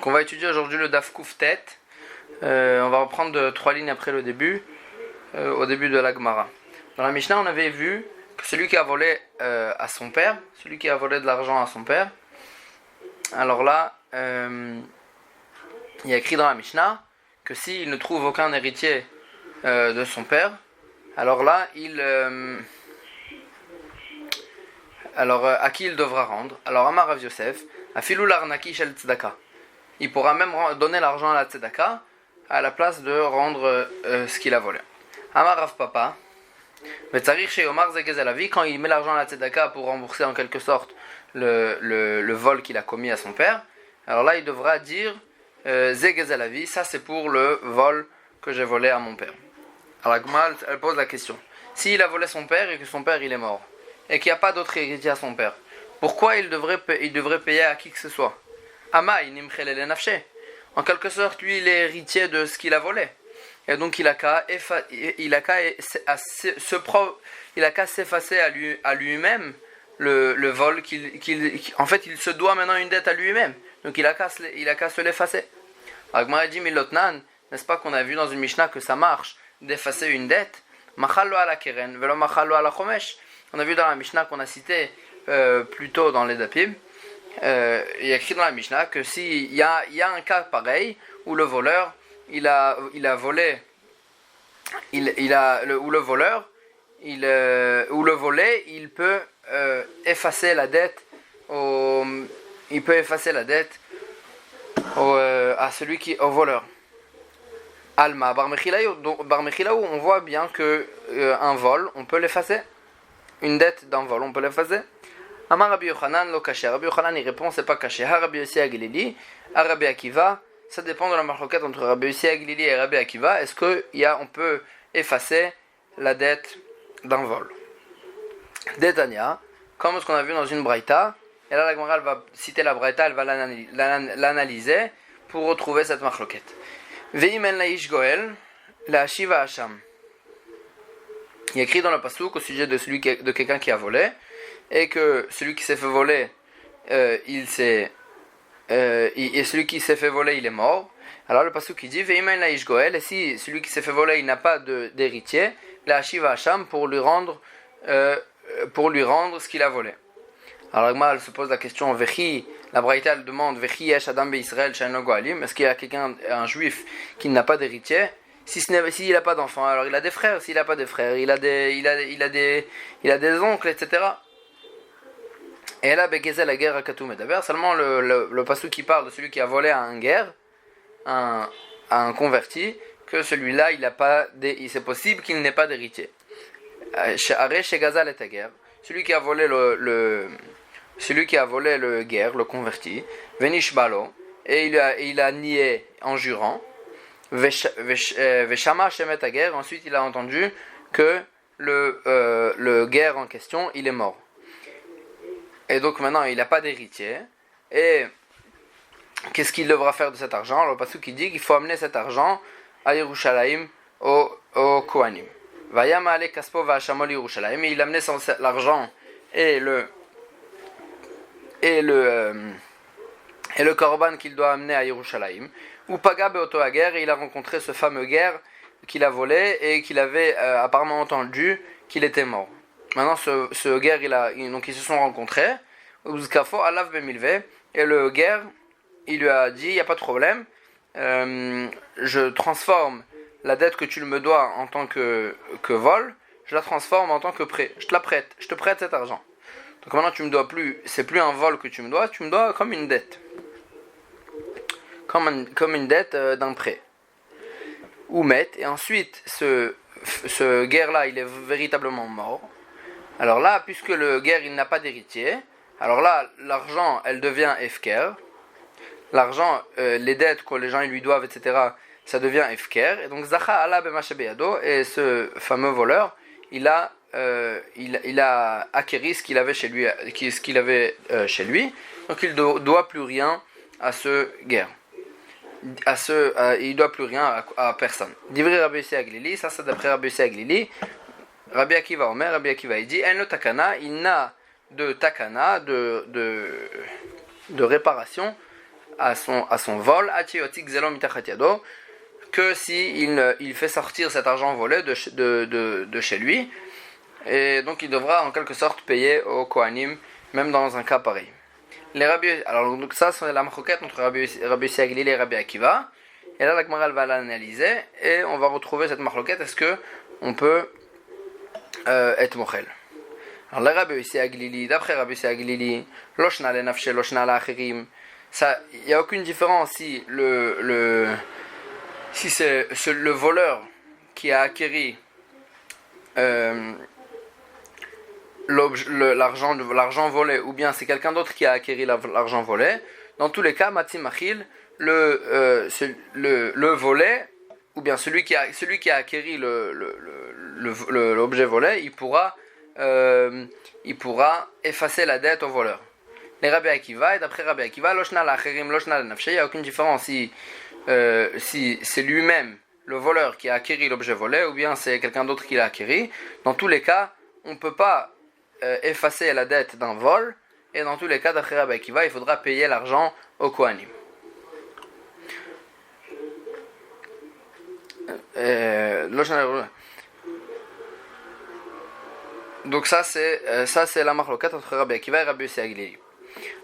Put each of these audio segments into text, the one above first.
On va étudier aujourd'hui le Daf Kuftet. On va reprendre 3 lignes après le début, au début de la Gemara. Dans la Mishnah, on avait vu que celui qui a volé à son père, celui qui a volé de l'argent à son père, alors là, il y a écrit dans la Mishnah que s'il ne trouve aucun héritier de son père, alors là, à qui il devra rendre? Alors Amar Rav Yosef, Afilou l'arnaki shel tzedaka. Il pourra même donner l'argent à la tzedaka à la place de rendre ce qu'il a volé. Amar Rav Papa, Vetzarich sheyomar ze gezel avi, quand il met l'argent à la tzedaka pour rembourser en quelque sorte le vol qu'il a commis à son père, alors là il devra dire ze gezel avi, ça c'est pour le vol que j'ai volé à mon père. Alors la Gemara, elle pose la question, s'il a volé son père et que son père il est mort, et qu'il n'y a pas d'autre héritier à son père, pourquoi il devrait payer à qui que ce soit? Amai nimchelele nafshe. En quelque sorte, lui il est héritier de ce qu'il a volé. Et donc il a qu'à s'effacer à lui-même le vol en fait il se doit maintenant une dette à lui-même. Donc il a qu'à se l'effacer. Agmara dit milotnan, n'est-ce pas qu'on a vu dans une Mishnah que ça marche d'effacer une dette? Machallo ala keren velo machallo ala chomesh. On a vu dans la Mishnah qu'on a cité plus tôt dans les Dapim, il y a écrit dans la Mishnah que s'il y a un cas pareil où le voleur il a volé, ou le volé il peut effacer la dette au voleur. Alma Bar Mechilaou, on voit bien que un vol on peut l'effacer. Une dette d'un vol, on peut l'effacer. Amar Rabbi Yochanan lo kaché. Rabbi Yochanan il répond c'est pas caché. Ha Rabbi Yossi Aglili, ha Rabbi Akiva. Ça dépend de la marloquette entre Rabbi Yossi Aglili et Rabbi Akiva. Est-ce que on peut effacer la dette d'un vol? Détania, comme ce qu'on a vu dans une braïta. Et là la Gemara elle va citer la braïta, elle va l'analyser pour retrouver cette marloquette. Veimen laish goel la shiva hasham. Il y a écrit dans le pasuk au sujet de quelqu'un qui a volé, et que celui qui s'est fait voler, et celui qui s'est fait voler, il est mort. Alors le pasuk il dit Veimen laish goel, et si celui qui s'est fait voler, il n'a pas d'héritier, la shiva hasham pour lui rendre ce qu'il a volé. Alors Agma elle se pose la question Vechi, la Braïta elle demande Vechi yesh adam beIsraël she'eno goalim, est-ce qu'il y a un juif qui n'a pas d'héritier? S'il n'a pas d'enfants, alors il a des frères. S'il n'a pas de frères, il a des oncles, etc. Et là, Begezel la guerre à Katoum Medaber, seulement le passou qui parle de celui qui a volé à un converti, que celui-là, c'est possible qu'il n'ait pas d'héritier. Aré chez Gazal et guerre, celui qui a volé le guerre, le converti, Venish Balo, et il a nié en jurant. Veshama Shemet Ager, ensuite il a entendu que le guerre en question il est mort. Et donc maintenant il n'a pas d'héritier. Et qu'est-ce qu'il devra faire de cet argent? Alors le pasuk qui dit qu'il faut amener cet argent à Yerushalayim au Kohanim. Vayama ale kaspo va'ashamol Yerushalayim. Et il amenait l'argent et le korban qu'il doit amener à Yerushalayim. Ou Paga Beoto Ager, et il a rencontré ce fameux guerre qu'il a volé et qu'il avait apparemment entendu qu'il était mort. Maintenant ce guerre donc ils se sont rencontrés. Uzkafo Alav Bemilve, et le guerre il lui a dit il n'y a pas de problème, je transforme la dette que tu me dois en tant que vol, je la transforme en tant que prêt. Je te prête cet argent. Donc maintenant c'est plus un vol que tu me dois comme une dette. Comme une dette d'un prêt. Ou met, et ensuite ce guerre-là, il est véritablement mort. Alors là, puisque le guerre, il n'a pas d'héritier, alors là, l'argent, elle devient efker. L'argent, les dettes que les gens ils lui doivent, etc., ça devient efker. Et donc, Zacha ala b'mashabeyado, et ce fameux voleur, il a acquéri ce qu'il avait chez lui, donc il ne doit plus rien à ce guerre. Il ne doit plus rien à personne. Divrei Rabbi Yossi Aglili, ça c'est d'après Rabbi Yossi Aglili. Rabbi Akiva Omer, Rabbi Akiva il dit En takana, il n'a de takana, de réparation à son vol, que si il fait sortir cet argent volé de chez lui, et donc il devra en quelque sorte payer au Kohanim, même dans un cas pareil. Alors donc ça c'est la marquette entre Rabbi Yossi Aglili et Rabbi Akiva, et là la Gemara va l'analyser, et on va retrouver cette marquette, est-ce que on peut être mochel. Alors le Rabbi Yossi Aglili, d'après Rabbi Yossi Aglili, loshna le nafshe, loshna la achirim, ça, il n'y a aucune différence si si c'est le voleur qui a acquéri l'argent volé, ou bien c'est quelqu'un d'autre qui a acquéri l'argent volé. Dans tous les cas, Matim Achil, le volé, ou bien celui qui a acquéri l'objet volé, il pourra effacer la dette au voleur. Les Rabbi Akiva, et d'après Rabbi Akiva, loshna l'acherim, loshna l'nafshe, il n'y a aucune différence si c'est lui-même, le voleur, qui a acquéri l'objet volé, ou bien c'est quelqu'un d'autre qui l'a acquéri. Dans tous les cas, on ne peut pas effacer la dette d'un vol, et dans tous les cas, d'après Rabbi Akiva, il faudra payer l'argent au Kohanim. Donc ça c'est la marloquette entre Rabbi Akiva et Rabbi Yossi Aglili.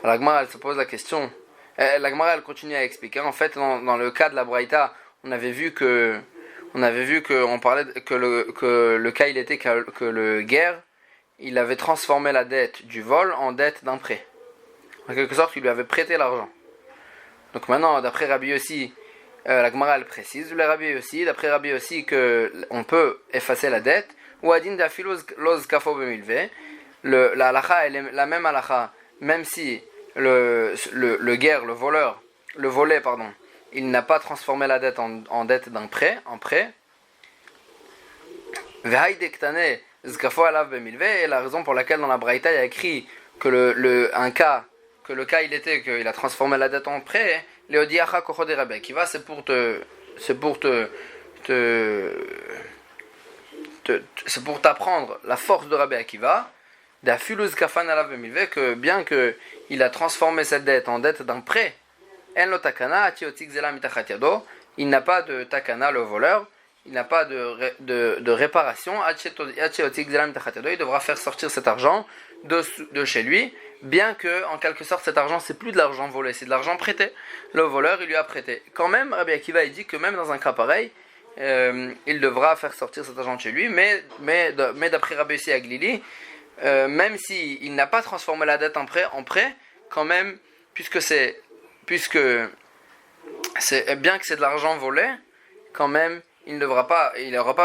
Alors la Gemara elle se pose la question, la Gemara elle continue à expliquer. En fait dans le cas de la Braïta, on avait vu que on parlait que le cas il était que le guerre il avait transformé la dette du vol en dette d'un prêt. En quelque sorte il lui avait prêté l'argent. Donc maintenant d'après Rabbi Yossi, la Gemara elle précise, d'après Rabbi Yossi que on peut effacer la dette. Ou adin d'afiloz loz kafo bemilve, la halacha elle est la même halacha, même si le guerre, le volé, il n'a pas transformé la dette en dette d'un prêt, en prêt. Vehaïdektane zkafo alav bemilve, et la raison pour laquelle dans la Braïta il y a écrit que le cas il était qu'il a transformé la dette en prêt, leodiacha kochode Rabbi Akiva, c'est pour t'apprendre la force de Rabbi Akiva, que bien qu'il a transformé cette dette en dette d'un prêt, il n'a pas de takana, le voleur, il n'a pas de réparation, il devra faire sortir cet argent de chez lui, bien que en quelque sorte cet argent c'est plus de l'argent volé, c'est de l'argent prêté. Le voleur il lui a prêté. Quand même Rabbi Akiva il dit que même dans un cas pareil, il devra faire sortir cet argent de chez lui, mais d'après Rabbi Yossi Aglili, même s'il n'a pas transformé la dette en prêt, quand même, puisque c'est bien que c'est de l'argent volé, quand même, il n'aura pas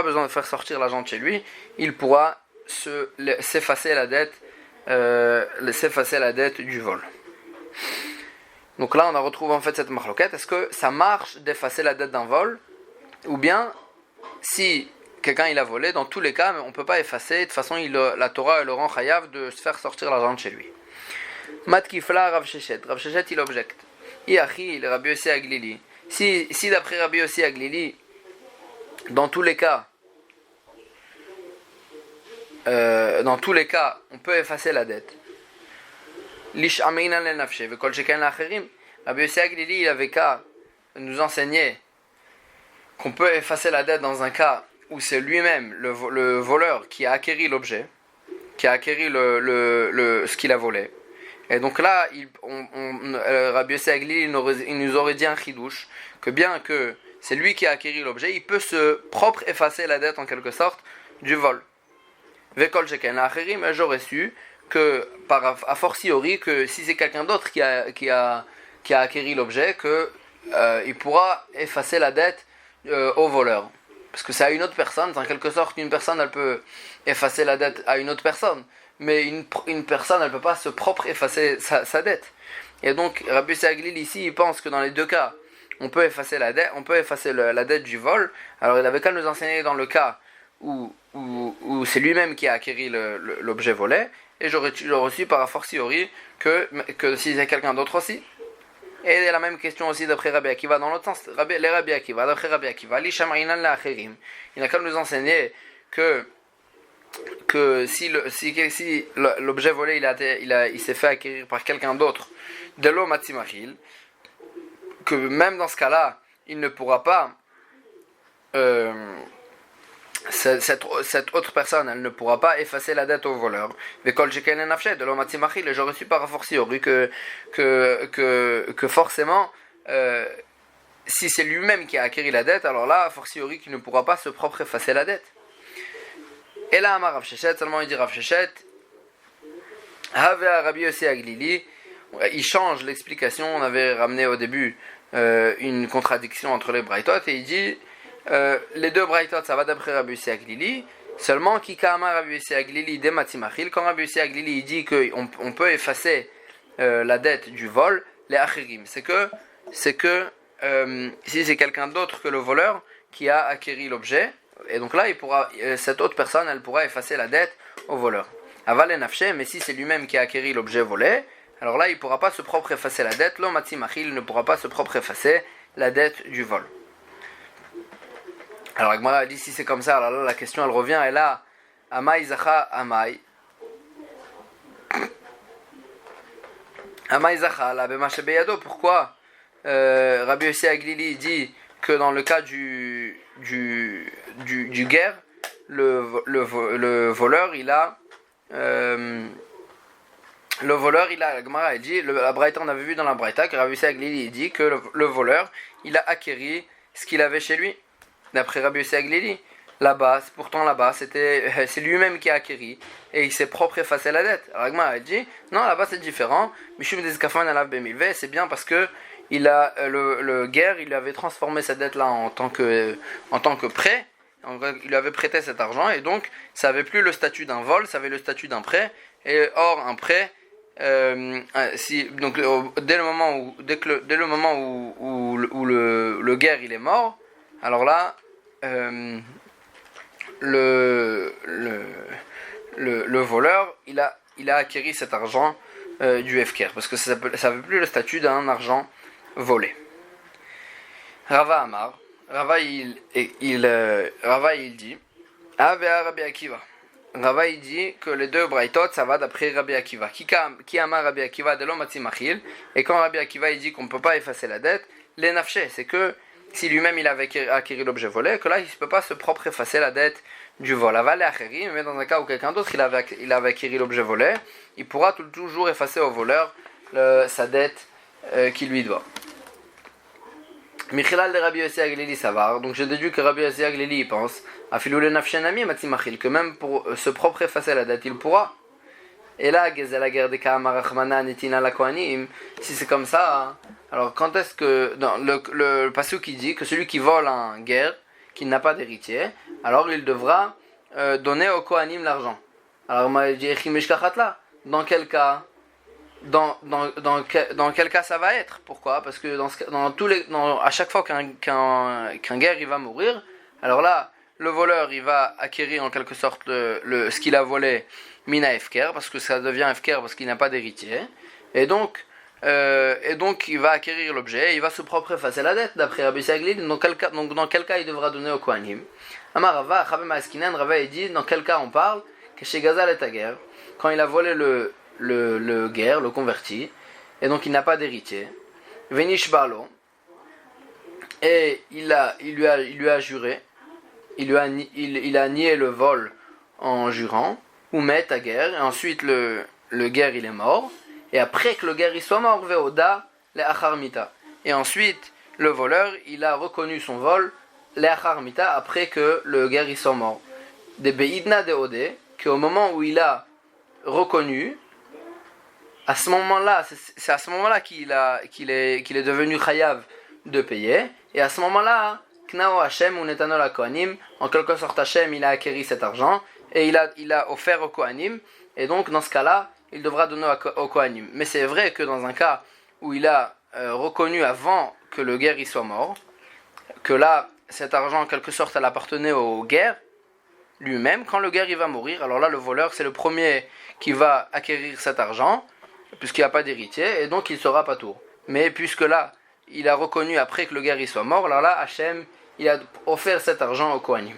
besoin de faire sortir l'argent de chez lui, il pourra s'effacer la dette du vol. Donc là, on a retrouvé en fait cette marloquette. Est-ce que ça marche d'effacer la dette d'un vol? Ou bien, si quelqu'un il a volé, dans tous les cas, on ne peut pas effacer. De toute façon, la Torah le rend chayav de se faire sortir l'argent de chez lui. Matkifla Rav Sheshet. Rav Sheshet il objecte. Iachi, le Rabbi Yossi Aglili. Si d'après Rabbi Yossi Aglili, dans tous les cas, on peut effacer la dette. Lish Ameinan le Nafshe, Vekol Sheken l'Acherim. Rabbi Yossi Aglili, il avait qu'à nous enseigner qu'on peut effacer la dette dans un cas où c'est lui-même, le voleur, qui a acquéri l'objet, qui a acquéri ce qu'il a volé. Et donc là, Rabbi Yossi Aglili, il nous aurait dit un chidouche, que bien que c'est lui qui a acquéri l'objet, il peut se propre effacer la dette en quelque sorte du vol. Vekol sheken la'acherim, j'aurais su que, a fortiori, que si c'est quelqu'un d'autre qui a acquéri l'objet, il pourra effacer la dette au voleur. Parce que c'est à une autre personne, en quelque sorte, une personne elle peut effacer la dette à une autre personne, mais une personne elle peut pas se propre effacer sa dette. Et donc Rabbi Yossi Aglili ici il pense que dans les deux cas on peut effacer la dette du vol. Alors il avait qu'à nous enseigner dans le cas où c'est lui-même qui a acquéri l'objet volé, et j'aurais su par fortiori que si c'est quelqu'un d'autre aussi. Et la même question aussi d'après Rabbi Akiva dans l'autre sens. D'après Rabbi Akiva, il n'a qu'à nous enseigner que si l'objet volé il s'est fait acquérir par quelqu'un d'autre, de l'eau matzimachil, que même dans ce cas-là, il ne pourra pas, cette autre personne, elle ne pourra pas effacer la dette au voleur. Mais quand j'ai qu'un nafshet de l'homme atzimachil, j'aurais su par fortiori que forcément, si c'est lui-même qui a acquis la dette, alors là, a fortiori, qu'il ne pourra pas se propre effacer la dette. Et là, Amar Rav Sheshet, seulement il dit Rav Sheshet, Havea Rabbi Yossi Aglili, il change l'explication. On avait ramené au début une contradiction entre les Braithot, et il dit les deux Braithot, ça va d'après Rabbi Yossi Aglili, seulement Kika Amar Rabbi Yossi Aglili de Matimachil, quand Rabbi Yossi Aglili il dit qu'on peut effacer la dette du vol, les Achirim, c'est que si c'est quelqu'un d'autre que le voleur qui a acquis l'objet, et donc là, cette autre personne, elle pourra effacer la dette au voleur. Aval et nafshe, mais si c'est lui-même qui a acquis l'objet volé, alors là, il ne pourra pas se propre effacer la dette. L'homme atzimachil ne pourra pas se propre effacer la dette du vol. Alors, Agmara dit si c'est comme ça, alors là, la question elle revient, et là, Amai zacha amai. Amai zacha, la bemache beyado, pourquoi Rabbi Yossi Aglili dit que dans le cas du guerre, le voleur, il a la Gemara dit, la Braïta, on avait vu dans la Braïta que Rabbi Yossi Aglili dit que le voleur, il a acquéri ce qu'il avait chez lui. D'après Rabbi Yossi Aglili, pourtant c'est lui-même qui a acquéri et il s'est propre effacé la dette. Alors la Gemara dit, non, là-bas c'est différent. Mishum dezkafan alav bemilve, c'est bien parce que le guerre, il avait transformé cette dette-là en tant que prêt. Il lui avait prêté cet argent et donc ça avait plus le statut d'un vol, ça avait le statut d'un prêt. Et or un prêt, dès le moment où le guerre il est mort, alors là le voleur il a acquis cet argent du FKR parce que ça n'avait plus le statut d'un argent volé. Rava Amar, Rava il dit Avea Rabbi Akiva. Rava il dit que les deux Braithot ça va d'après Rabbi Akiva. Qui amar Rabbi Akiva de l'homme atzimachil, et quand Rabbi Akiva il dit qu'on ne peut pas effacer la dette, les nafshe, c'est que si lui-même il avait acquis l'objet volé, que là il ne peut pas se propre effacer la dette du vol. Aval et acheri, mais dans un cas où quelqu'un d'autre il avait acquis l'objet volé, il pourra toujours effacer au voleur sa dette qui lui doit. Michilal de Rabbi Yossi Aglili Savar, donc j'ai déduit que Rabbi Yossi Aglili il pense que même pour se propre effacer la dette il pourra. Et là, si c'est comme ça, alors quand est-ce que dans le pasuk qui dit que celui qui vole un guerre, qui n'a pas d'héritier, alors il devra donner au Kohanim l'argent. Alors dans quel cas dans quel cas ça va être? Pourquoi? Parce que à chaque fois qu'un guerre il va mourir, alors là le voleur il va acquérir en quelque sorte ce qu'il a volé mina FKR, parce que ça devient FKR parce qu'il n'a pas d'héritier, et donc il va acquérir l'objet, il va se propre effacer la dette d'après Rabbi Saglil. Dans quel cas il devra donner au Kohanim? Amar Rava, Chavem Askinan, Rava il dit dans quel cas on parle que chez Gazal et Taguer, quand il a volé le guerre, le converti, et donc il n'a pas d'héritier. Venish Balo, et il lui a juré, il a nié le vol en jurant, ou met ta guerre, et ensuite le guerre il est mort, et après que le guerre il soit mort, Veoda le acharmita, et ensuite le voleur il a reconnu son vol, le acharmita, après que le guerre il soit mort. De beidna de ode, qu'au moment où il a reconnu, à ce moment-là, c'est à ce moment-là qu'il est devenu chayav de payer, et à ce moment-là, Knao Hashem ou Netanol Kohanim, en quelque sorte Hashem il a acquis cet argent, et il a offert au Kohanim, et donc dans ce cas-là, il devra donner au Kohanim. Mais c'est vrai que dans un cas où il a reconnu avant que le guerre y soit mort, que là, cet argent en quelque sorte elle appartenait au guerre lui-même, quand le guerre il va mourir, alors là le voleur c'est le premier qui va acquérir cet argent, puisqu'il n'y a pas d'héritier, et donc il sera pas tour. Mais puisque là, il a reconnu après que le guerre il soit mort, alors là, Hachem, il a offert cet argent au Kohanim.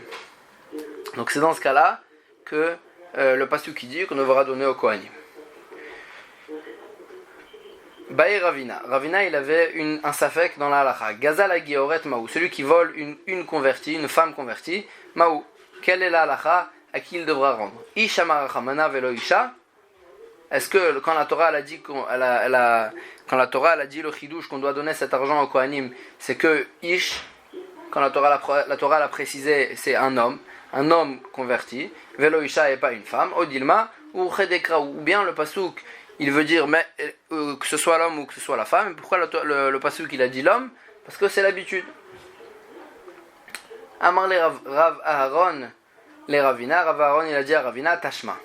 Donc c'est dans ce cas-là que le pasuk qui dit qu'on devra donner au Kohanim. Bae Ravina. Ravina, il avait un safek dans la halacha. Gazal agioret maou. Celui qui vole une convertie, une femme convertie. Maou. Quelle est la halacha à qui il devra rendre? Isha marachamana velo isha. Est-ce que quand la Torah elle a dit quand la Torah elle a dit le chidouche qu'on doit donner cet argent au Kohanim, c'est que ish, quand la Torah l'a précisé, c'est un homme converti. Velo isha et pas une femme. Odilma ou chedekra, ou bien le pasouk. Il veut dire mais, que ce soit l'homme ou que ce soit la femme. Pourquoi le pasuk il a dit l'homme? Parce que c'est l'habitude. Amar les Rav Aharon, les Ravina. Rav Aharon il a dit à Ravina Tashma.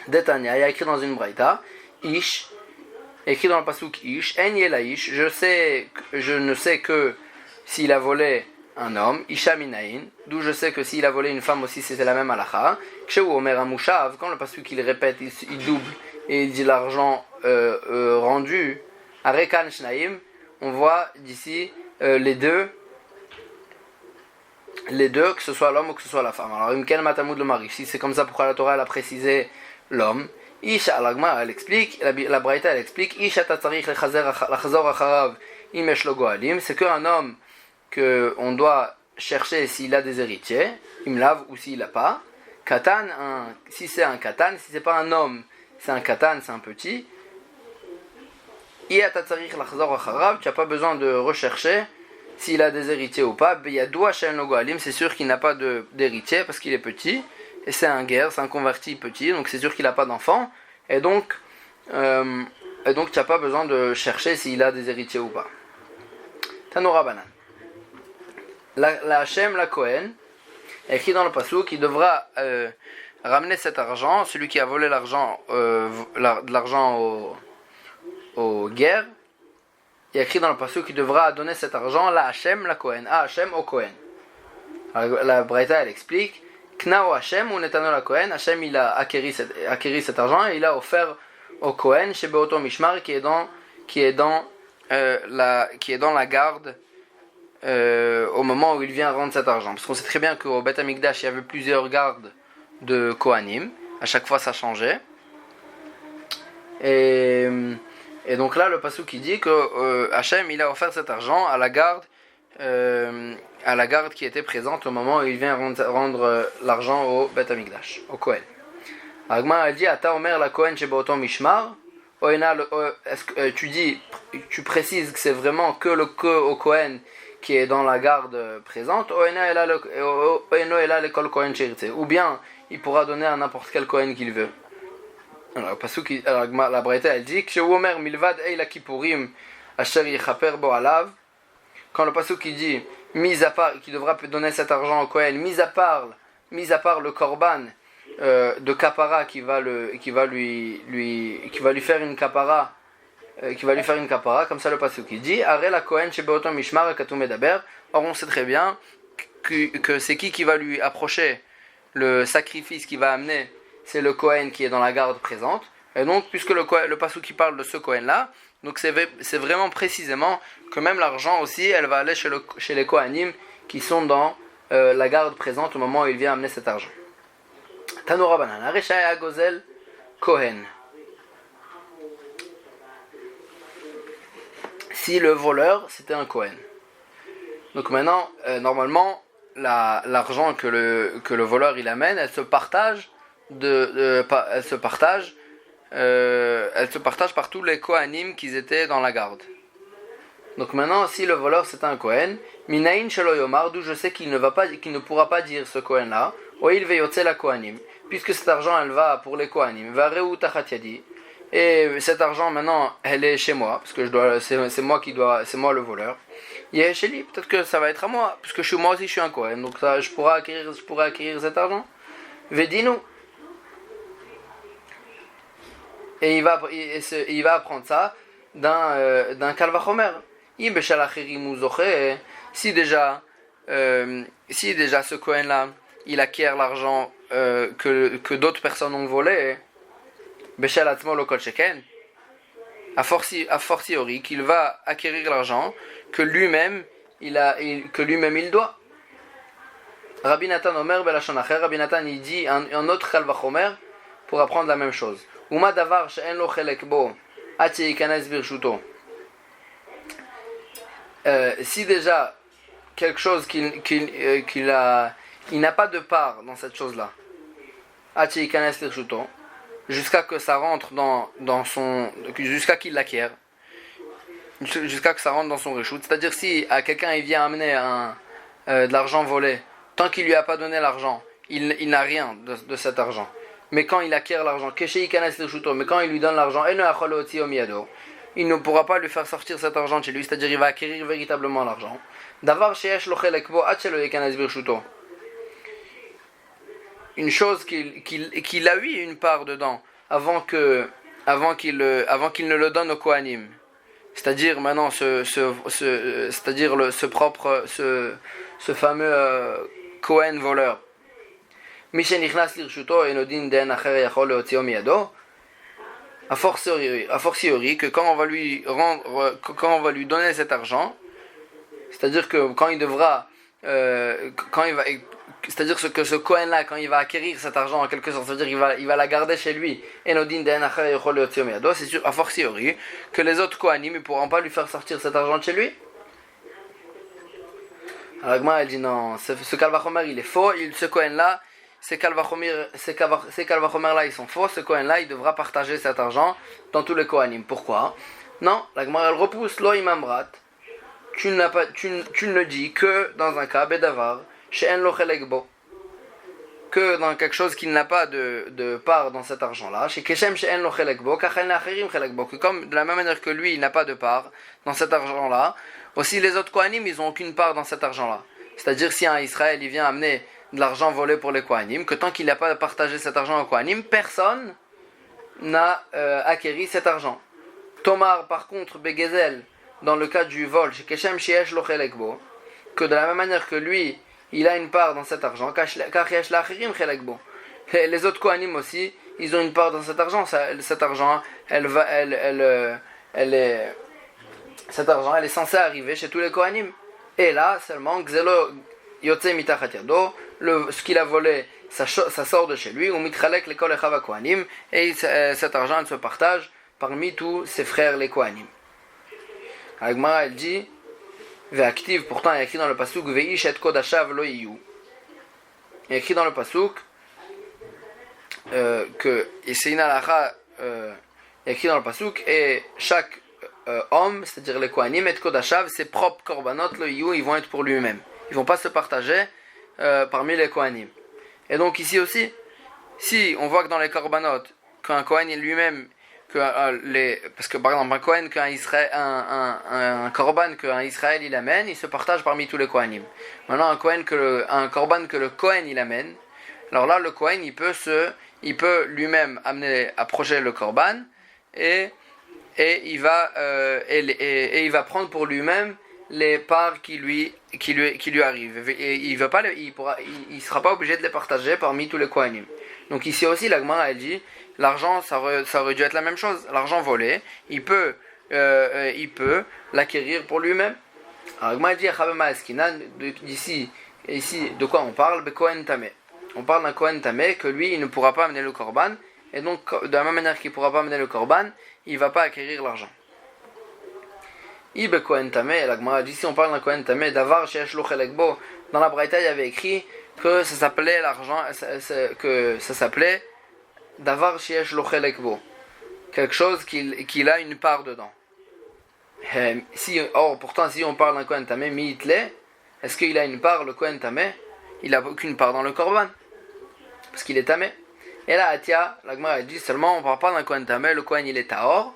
Detania, il y a écrit dans une braïta Ish, écrit dans le pasuk Ish, En yela Ish. Je ne sais que s'il a volé un homme, Isha minayin, d'où je sais que s'il a volé une femme aussi c'était la même halacha. Kshehu omer amushav, quand le pasuk il répète, il double et il dit l'argent rendu, Arekan Shnaim, on voit d'ici les deux, que ce soit l'homme ou que ce soit la femme. Alors, Imken Matamud le mari, si c'est comme ça, pourquoi la Torah elle a précisé l'homme? Isha l'agma elle explique, la braïta elle explique, Isha tatzarich lachazor acharav imesh lo goalim, c'est qu'un homme qu'on doit chercher s'il a des héritiers, imlav ou s'il n'a pas. Katan, si c'est un katan, si c'est pas un homme, c'est un katan, c'est un petit. Tu n'as pas besoin de rechercher s'il a des héritiers ou pas. C'est sûr qu'il n'a pas d'héritier parce qu'il est petit. Et c'est un guerre, c'est un converti petit, donc c'est sûr qu'il n'a pas d'enfant. Et donc tu n'as pas besoin de chercher s'il a des héritiers ou pas. Tanora Banan. La Hachem, la Kohen, écrit dans le pasuk qu'il devra ramener cet argent, celui qui a volé l'argent, de l'argent aux guerres, il est écrit dans le pasuk qu'il devra donner cet argent, la Hachem, la Kohen, à Hachem, au Kohen. Alors, la Braïta elle explique, Knao Hachem ou Netano la Kohen, Hachem il a acquéri cet argent et il a offert au Kohen, chez Beoto Mishmar, qui est dans la garde. Au moment où il vient rendre cet argent. Parce qu'on sait très bien qu'au Beth Amikdash, il y avait plusieurs gardes de Kohanim. À chaque fois, ça changeait. Et donc là, le pasuk qui dit que Hachem, il a offert cet argent à la garde qui était présente au moment où il vient rendre l'argent au Beth Amikdash, au Kohen. Agma a dit, Ata Omer la Kohen chez Beoto Mishmar. Tu précises que c'est vraiment que au Kohen qui est dans la garde présente, ou bien il pourra donner à n'importe quel Kohen qu'il veut. Alors, la Braïta elle dit quand le pasuk qui dit mis à part, qui devra donner cet argent au Kohen, mis à part le korban de kapara qui va lui faire une kapara, comme ça le pasuk qui dit Are la Kohen chez Beoto Mishmar Katou Medaber. Or on sait très bien que c'est qui va lui approcher le sacrifice qui va amener, c'est le Kohen qui est dans la garde présente. Et donc puisque le pasuk qui parle de ce Kohen là, donc c'est vraiment précisément que même l'argent aussi elle va aller chez les Kohanim qui sont dans la garde présente au moment où il vient amener cet argent. Tanora Banan Areshaya Gozel Kohen. Si le voleur c'était un Kohen. Donc maintenant, normalement, l'argent que le voleur il amène, elle se partage par tous les Kohanim qui étaient dans la garde. Donc maintenant, si le voleur c'est un Kohen, Minaïn Shelo Yomar, d'où je sais qu'il ne pourra pas dire ce Kohen là, Oil Veyotze la Kohanim, puisque cet argent elle va pour les Kohanim, Vareu Tachat Yadi. Et cet argent maintenant, elle est chez moi, parce que c'est moi le voleur. Yehesheli, peut-être que ça va être à moi, puisque moi aussi je suis un Kohen, donc ça, je pourrais acquérir cet argent. Vedinu. Et il va apprendre ça d'un Kalvachomer. Si déjà ce Kohen là, il acquiert l'argent que d'autres personnes ont volé, Beshal Atzmo lo kol sheken, a fortiori qu'il va acquérir l'argent que lui-même il doit. Rabbi Nathan Omer Belashon Acher, Rabbi Nathan il dit un autre Kal Vachomer pour apprendre la même chose. Uma davar she'en lo chelek bo Acheikanes Birshuto. Si déjà quelque chose il n'a pas de part dans cette chose-là, Acheikanes Birshuto, jusqu'à que ça rentre dans son, jusqu'à qu'il l'acquiert, jusqu'à que ça rentre dans son reshoot. C'est-à-dire si à quelqu'un il vient amener de l'argent volé, tant qu'il lui a pas donné l'argent, il n'a rien de cet argent. Mais quand il acquiert l'argent, mais quand il lui donne l'argent, il ne pourra pas lui faire sortir cet argent de chez lui, c'est-à-dire il va acquérir véritablement l'argent. Une chose qu'il a eu une part dedans avant qu'il ne le donne au Kohanim. C'est-à-dire maintenant ce fameux Kohen voleur. A fortiori que quand on va lui donner cet argent, c'est-à-dire que quand il devra c'est-à-dire que ce Kohen là, quand il va acquérir cet argent en quelque sorte, c'est-à-dire qu'il va la garder chez lui, c'est sûr a fortiori que les autres Kohanim ne pourront pas lui faire sortir cet argent de chez lui. Alors Agma elle dit non, ce Kalvachomer il est faux, ce Kohen là, ces Kalvachomer là ils sont faux, ce Kohen là il devra partager cet argent dans tous les Kohanim. Pourquoi? Non, l'Agma elle repousse, lo imamrat, tu ne le dis que dans un cas, Bedavar, She'en lo chelek bo, que dans quelque chose qu'il n'a pas de part dans cet argent-là, chez Keshem She'en lo chelek bo, Kachen l'acherim chelek bo, que comme de la même manière que lui, il n'a pas de part dans cet argent-là, aussi les autres Kohanim, ils n'ont aucune part dans cet argent-là. C'est-à-dire si un Israël, il vient amener de l'argent volé pour les Kohanim, que tant qu'il n'a pas partagé cet argent aux Kohanim, personne n'a acquéri cet argent. Tomar, par contre, Begezel, dans le cas du vol, chez Keshem She'esh lo chelek bo, que de la même manière que lui, il a une part dans cet argent, les autres Kohanim aussi, ils ont une part dans cet argent. Cet argent, cet argent, elle est censée arriver chez tous les Kohanim. Et là, seulement, ce qu'il a volé, ça sort de chez lui, et cet argent, elle se partage parmi tous ses frères les Kohanim. Agmara, elle dit, Ve'aktiv, pourtant il y a écrit dans le pasuk Ve'ish et kodashav lo yiyu. Il y a écrit dans le pasuk que et c'est une halakha, il y a écrit dans le pasuk et chaque homme, c'est-à-dire les kohanim et kodashav, ses propres korbanot lo yiyu, ils vont être pour lui-même. Ils vont pas se partager parmi les kohanim. Et donc ici aussi, si on voit que dans les korbanot qu'un kohen lui-même parce que par exemple un Kohen un korban qu'un Israël il amène, il se partage parmi tous les Kohanim. Maintenant un korban que le Kohen il amène, alors là le Kohen il peut lui-même approcher le korban et il va prendre pour lui-même les parts qui lui arrivent. Et il sera pas obligé de les partager parmi tous les Kohanim. Donc ici aussi la Gemara elle dit l'argent ça aurait dû être la même chose. L'argent volé, il peut l'acquérir pour lui-même. Alors Gemara dit ici de quoi on parle? Kohen Tameh. On parle d'un Kohen Tameh que lui il ne pourra pas amener le korban et donc de la même manière qu'il ne pourra pas amener le korban, il ne va pas acquérir l'argent. Ibe Kohen Tameh, la Gemara dit si on parle d'un Kohen Tameh, Davar She'esh lo chelek bo, dans la Braïta il y avait écrit que ça s'appelait l'argent, que ça s'appelait Davar She'esh lo chelek bo, quelque chose qu'il a une part dedans. Pourtant si on parle d'un Kohen Tameh, Mi'itle, est-ce qu'il a une part le Kohen Tameh? Il n'a aucune part dans le korban parce qu'il est Tameh. Et là Atia, la Gemara dit seulement on ne parle pas d'un Kohen Tameh, le Kohen il est Tahor.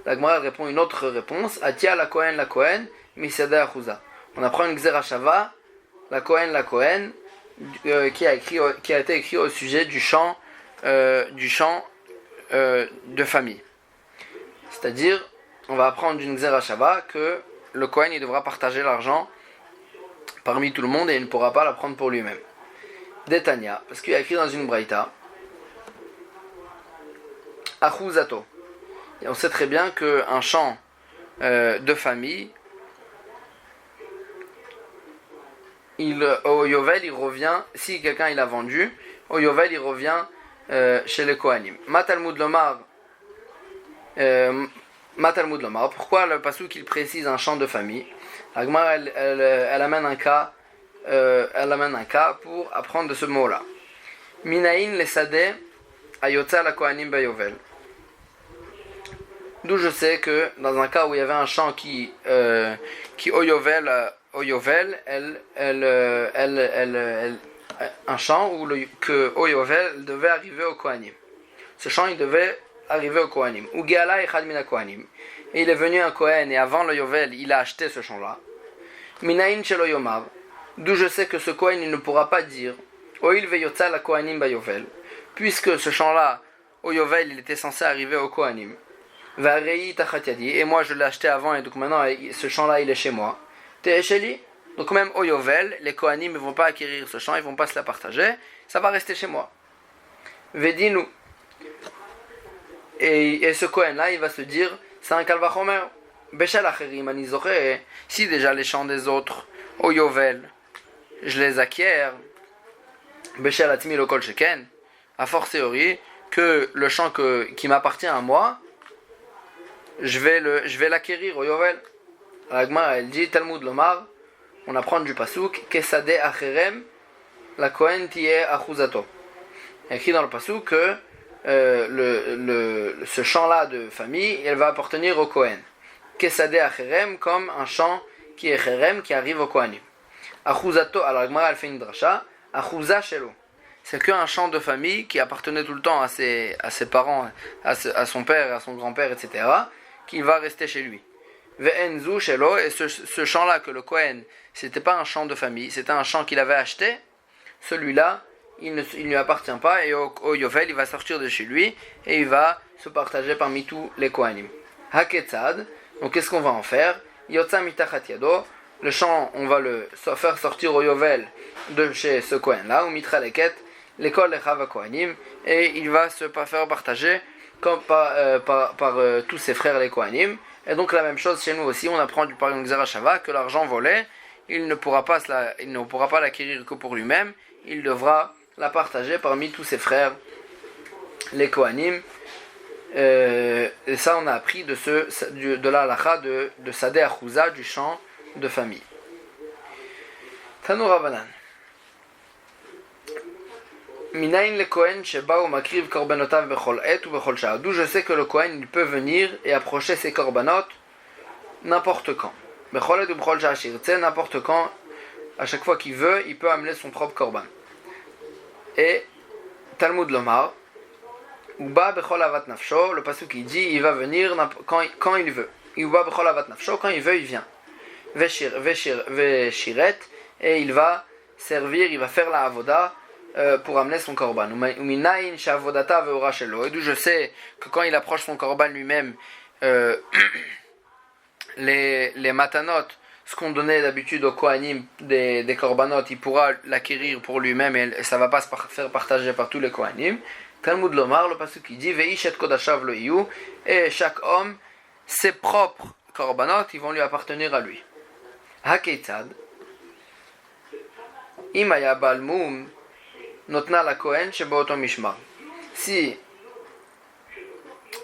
La Gemara répond une autre réponse. Atia la Kohen, Misada Achuza. On apprend une Xerashava, la Kohen, qui a été écrit au sujet du champ de famille. C'est-à-dire, on va apprendre d'une Xerashava que le Kohen il devra partager l'argent parmi tout le monde et il ne pourra pas la prendre pour lui-même. Detania, parce qu'il y a écrit dans une Braïta, Achuzato. Et on sait très bien qu'un champ de famille, au Yovel, il revient, si quelqu'un il a vendu, au Yovel, il revient chez les Kohanim. Ma Talmud Lomar, Matalmud Lomar, pourquoi le pasuk il précise un chant de famille? La Gemara elle amène un cas, pour apprendre de ce mot-là. Minaïn les sadeh ayotza la kohanim bayovel. D'où je sais que dans un cas où il y avait un chant qui oyovel, un chant où que oyovel devait arriver au kohanim. Ce chant il devait arrivé au Kohanim. Ugeala echad mina Kohanim. Et il est venu un Kohen et avant le Yovel, il a acheté ce champ-là. Minaïn shelo yomav. D'où je sais que ce Kohen il ne pourra pas dire Oil veyotza la Kohanim ba Yovel. Puisque ce champ-là, au Yovel, il était censé arriver au Kohanim. Varei tachat yadi. Et moi je l'ai acheté avant et donc maintenant ce champ-là il est chez moi. Te'esheli. Donc même au Yovel, les Kohanim ne vont pas acquérir ce champ, ils ne vont pas se la partager. Ça va rester chez moi. Vedinu. Et ce Kohen là il va se dire c'est un Kalvachomer. Beshel acherim anizoreh. Si déjà les champs des autres au Yovel je les acquiers, Beshel atmi lo kol sheken, a fortiori que le champ qui m'appartient à moi je vais l'acquérir au Yovel. La Gemara elle dit Talmud Lomar, on apprend du pasuk kesade acherem la Kohen tiye achuzato. Écrit dans le pasuk que ce champ-là de famille, elle va appartenir au Kohen. Kesade acherem, comme un champ qui est cherem, qui arrive au Kohanim. Achuzato, alors la Gemara elle fait une dracha, achuza shelo. C'est qu'un champ de famille qui appartenait tout le temps à ses parents, à son père, à son grand-père, etc., qui va rester chez lui. Ve'enzu shelo, et ce champ-là que le Kohen, c'était pas un champ de famille, c'était un champ qu'il avait acheté, celui-là, il ne lui appartient pas et au Yovel il va sortir de chez lui et il va se partager parmi tous les Kohanim. Haketzad, donc qu'est-ce qu'on va en faire? Yotza mitachat yado, le champ on va le faire sortir au Yovel de chez ce Kohen là, ou mitra leket, l'école lechav Kohanim, et il va se faire partager comme par tous ses frères les Kohanim. Et donc la même chose chez nous aussi, on apprend du par Gzera Shava que l'argent volé, il ne pourra pas l'acquérir que pour lui-même, il devra la partager parmi tous ses frères, les Kohanim. Et ça, on a appris de la halakha de Sadeh Achouza, du champ de famille. Tanu Rabanan. Minayin le Kohen sheba ou makriv korbanotav bechol et ou bechol shah. D'où je sais que le Kohen il peut venir et approcher ses korbanot n'importe quand. Bechol et ou bechol shah shirtse, n'importe quand, à chaque fois qu'il veut, il peut amener son propre korban. Et Talmud Lomar, Uba bechol avat nafsho, le pasuk qui dit il va venir quand il veut. Uba bechol avat nafsho, quand il veut, il vient. Veshiret, et il va servir, il va faire la avoda pour amener son korban. Uminayin shavodata veora shelo, et d'où je sais que quand il approche son korban lui-même, les matanot, ce qu'on donnait d'habitude au Kohanim des korbanot, il pourra l'acquérir pour lui-même et ça ne va pas se faire partager par tous les Kohanim. Talmud Lomar, le pasuk qui dit Ve'ish et kodashav lo iyu, et chaque homme, ses propres korbanot, ils vont lui appartenir à lui. Hakeitzad, imaya balmum, notna la Kohen sheboto mishmar. Si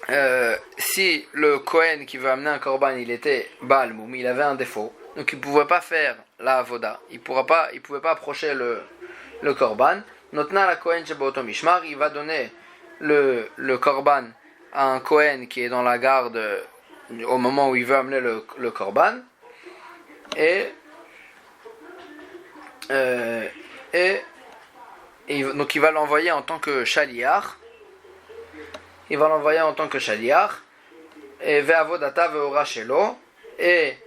le Kohen qui veut amener un korban, il était balmum, il avait un défaut. Donc il ne pouvait pas faire la avoda, il ne pouvait pas approcher le korban. Notna la Kohen sheboto mishmar, il va donner le korban à un Kohen qui est dans la garde au moment où il veut amener le korban. Et donc il va l'envoyer en tant que shaliach. Il va l'envoyer en tant que shaliach. Et ve'avodata ve'ora shelo. Et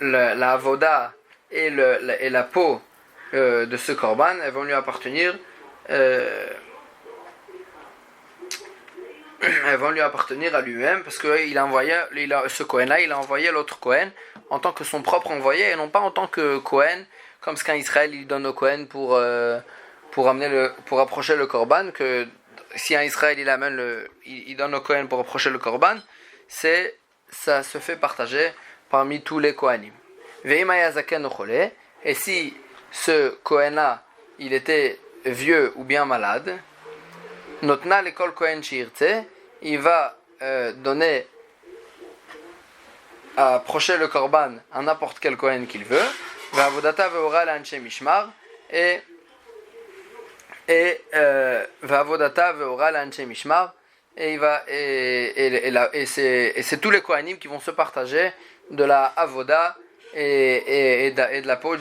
la avoda et la peau de ce korban, elles vont lui appartenir. Elles vont lui appartenir à lui-même parce que ce Kohen-là, il a envoyé l'autre Kohen en tant que son propre envoyé et non pas en tant que Kohen, comme ce qu'en Israël il donne au Kohen pour approcher le korban. Que si en Israël il donne au Kohen pour approcher le korban, ça se fait partager parmi tous les Kohanim. Et si ce Kohen-là, il était vieux ou bien malade, Notna l'école Kohen Shirtse, il va donner approcher le korban à n'importe quel Kohen qu'il veut, Vavodata ve'ora l'anche mishmar, et Vavodata ve'ora l'anche mishmar, et c'est tous les Kohanim qui vont se partager de la avoda et de la peau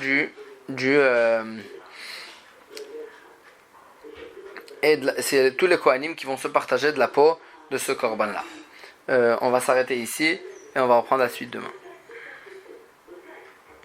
c'est tous les Kohanim qui vont se partager de la peau de ce korban là. On va s'arrêter ici et on va reprendre la suite demain.